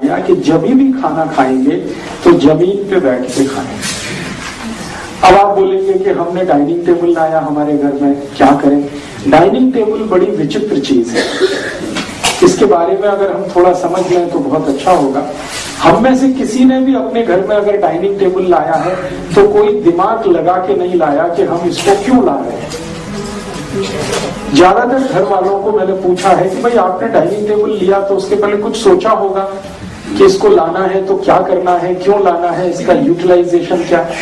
दिया कि जब भी खाना खाएंगे तो जमीन पे बैठ के खाएंगे। अब आप बोलेंगे कि हमने डाइनिंग टेबल लाया हमारे घर में, क्या करें? डाइनिंग टेबल बड़ी विचित्र चीज है, इसके बारे में अगर हम थोड़ा समझ लें तो बहुत अच्छा होगा। हम में से किसी ने भी अपने घर में अगर डाइनिंग टेबल लाया है तो कोई दिमाग लगा के नहीं लाया कि हम इसको क्यों ला रहे हैं। ज्यादातर घर वालों को मैंने पूछा है कि भाई आपने डाइनिंग टेबल लिया तो उसके पहले कुछ सोचा होगा कि इसको लाना है तो क्या करना है, क्यों लाना है, इसका यूटिलाइजेशन क्या है।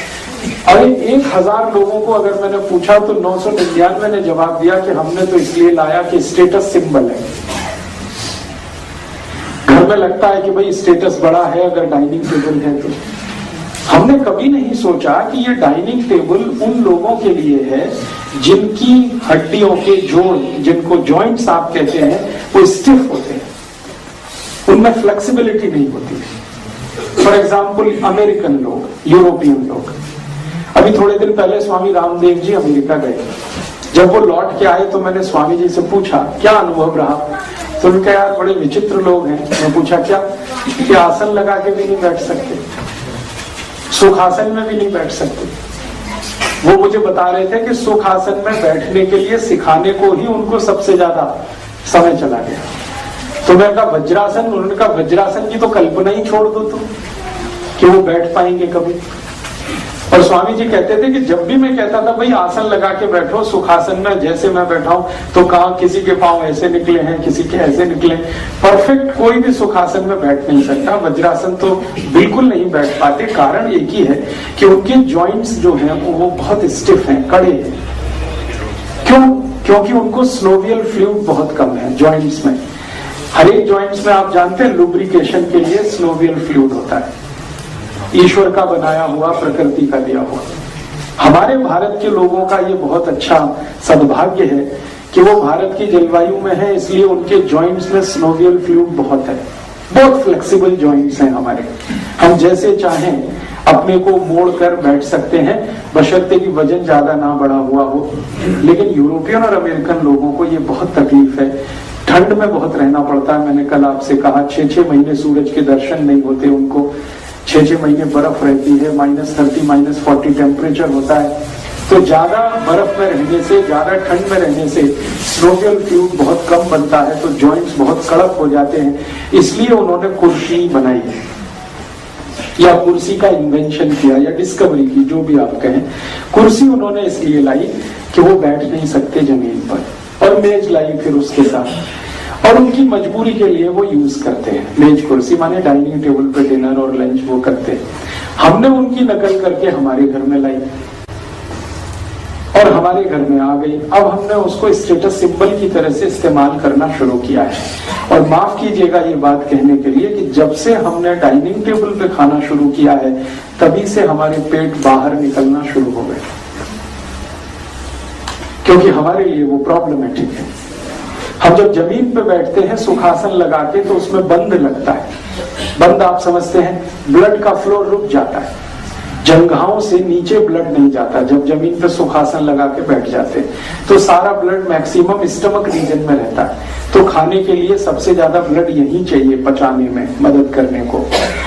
अरे 1000 लोगों को अगर मैंने पूछा तो 999 ने जवाब दिया कि हमने तो इसलिए लाया कि स्टेटस सिंबल है। घर में लगता है कि भाई स्टेटस बड़ा है अगर डाइनिंग टेबल है तो। हमने कभी नहीं सोचा कि ये डाइनिंग टेबल उन लोगों के लिए है जिनकी हड्डियों के जोड़, जिनको जॉइंट्स आप कहते हैं, वो स्टिफ होते हैं, उनमें फ्लेक्सिबिलिटी नहीं होती। फॉर एग्जाम्पल अमेरिकन लोग, यूरोपियन लोग। अभी थोड़े दिन पहले स्वामी रामदेव जी अमेरिका गए। जब वो लौट के आए तो मैंने स्वामी जी से पूछा क्या अनुभव रहा, तो उनका यार बड़े विचित्र लोग हैं। मैं पूछा क्या? कि आसन लगा के भी नहीं बैठ सकते, सुखासन में भी नहीं बैठ सकते। वो मुझे बता रहे थे कि सुखासन में बैठने के लिए सिखाने को ही उनको सबसे ज्यादा समय चला गया। तो मैं कहा वज्रासन, उन्होंने कहा वज्रासन की तो कल्पना ही छोड़ दो तुम कि वो बैठ पाएंगे कभी। और स्वामी जी कहते थे कि जब भी मैं कहता था भाई आसन लगा के बैठो सुखासन में, जैसे मैं बैठा हूं, तो कहा किसी के पांव ऐसे निकले हैं, किसी के ऐसे निकले। परफेक्ट कोई भी सुखासन में बैठ नहीं सकता, वज्रासन तो बिल्कुल नहीं बैठ पाते। कारण एक ही है कि उनके जॉइंट्स जो हैं वो बहुत स्टिफ हैं, कड़े हैं। क्यों? क्योंकि उनको स्नोवियल फ्लूइड बहुत कम है जॉइंट्स में। हर एक जॉइंट्स में आप जानते हैं लुब्रिकेशन के लिए स्नोवियल फ्लूइड होता है, ईश्वर का बनाया हुआ, प्रकृति का दिया हुआ। हमारे भारत के लोगों का ये बहुत अच्छा सद्भाग्य है कि वो भारत की जलवायु में है, इसलिए उनके जॉइंट्स में स्नोवियल फ्लूइड बहुत है, बहुत फ्लेक्सिबल जॉइंट्स हैं हमारे। हम जैसे चाहें अपने को मोड़ कर बैठ सकते हैं, बशर्ते कि वजन ज्यादा ना बढ़ा हुआ हो। लेकिन यूरोपियन और अमेरिकन लोगों को ये बहुत तकलीफ है, ठंड में बहुत रहना पड़ता है। मैंने कल आपसे कहा 6-6 महीने सूरज के दर्शन नहीं होते उनको, 6-6 महीने बर्फ रहती है, -30 -40 टेम्परेचर होता है। तो ज्यादा बर्फ में रहने से, ज्यादा ठंड में रहने से स्नोवियल फ्लूइड बहुत कम बनता है, तो जॉइंट्स बहुत कड़क हो जाते हैं। इसलिए उन्होंने कुर्सी बनाई है, या कुर्सी का इन्वेंशन किया, या डिस्कवरी की, जो भी आप कहें। कुर्सी उन्होंने इसलिए लाई कि वो बैठ नहीं सकते जमीन पर, और मेज लाई फिर उसके साथ, और उनकी मजबूरी के लिए वो यूज करते हैं मेज कुर्सी, माने डाइनिंग टेबल पे डिनर और लंच वो करते हैं। हमने उनकी नकल करके हमारे घर में लाई और हमारे घर में आ गई। अब हमने उसको स्टेटस सिंबल की तरह से इस्तेमाल करना शुरू किया है। और माफ कीजिएगा ये बात कहने के लिए कि जब से हमने डाइनिंग टेबल पे खाना शुरू किया है, तभी से हमारे पेट बाहर निकलना शुरू हो गए, क्योंकि हमारे लिए वो प्रॉब्लमेटिक है। हम जब जमीन पे बैठते हैं सुखासन लगा के, तो उसमें बंद लगता है। बंद आप समझते हैं, ब्लड का फ्लो रुक जाता है, जंघाओं से नीचे ब्लड नहीं जाता। जब जमीन पे सुखासन लगा के बैठ जाते हैं तो सारा ब्लड मैक्सिमम स्टमक रीजन में रहता है, तो खाने के लिए सबसे ज्यादा ब्लड यही चाहिए पचाने में मदद करने को,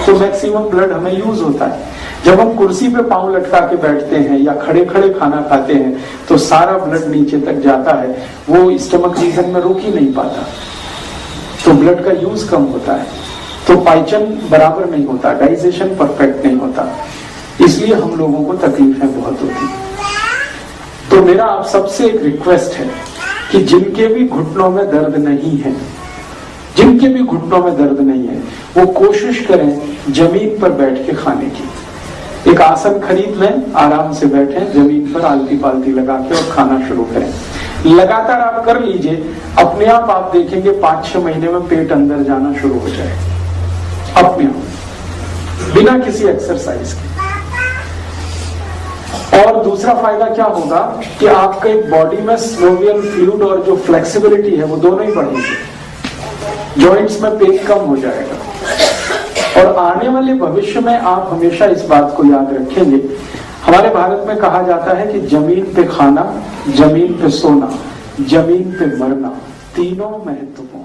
तो मैक्सिमम ब्लड हमें यूज होता है। जब हम कुर्सी पे पांव लटका के बैठते हैं या खड़े खड़े खाना खाते हैं तो सारा ब्लड नीचे तक जाता है, वो स्टमक रीजन में रुक ही नहीं पाता, तो ब्लड का यूज कम होता है, तो पाचन बराबर नहीं होता, डाइजेशन परफेक्ट नहीं होता, इसलिए हम लोगों को तकलीफें बहुत होती। तो मेरा आप सबसे एक रिक्वेस्ट है कि जिनके भी घुटनों में दर्द नहीं है, जिनके भी घुटनों में दर्द नहीं है, वो कोशिश करें जमीन पर बैठ के खाने की। एक आसन खरीद लें, आराम से बैठें जमीन पर, आलती पालती लगा के और खाना शुरू करें। लगातार आप कर लीजिए, अपने आप देखेंगे 5-6 महीने में पेट अंदर जाना शुरू हो जाएगा अपने आप, बिना किसी एक्सरसाइज के। और दूसरा फायदा क्या होगा कि आपके बॉडी में स्नोवियल फ्लूइड और जो फ्लेक्सिबिलिटी है वो दोनों ही बढ़ेंगे, जॉइंट्स में पेन कम हो जाएगा। और आने वाले भविष्य में आप हमेशा इस बात को याद रखेंगे, हमारे भारत में कहा जाता है कि जमीन पे खाना, जमीन पे सोना, जमीन पे मरना, तीनों महत्वपूर्ण।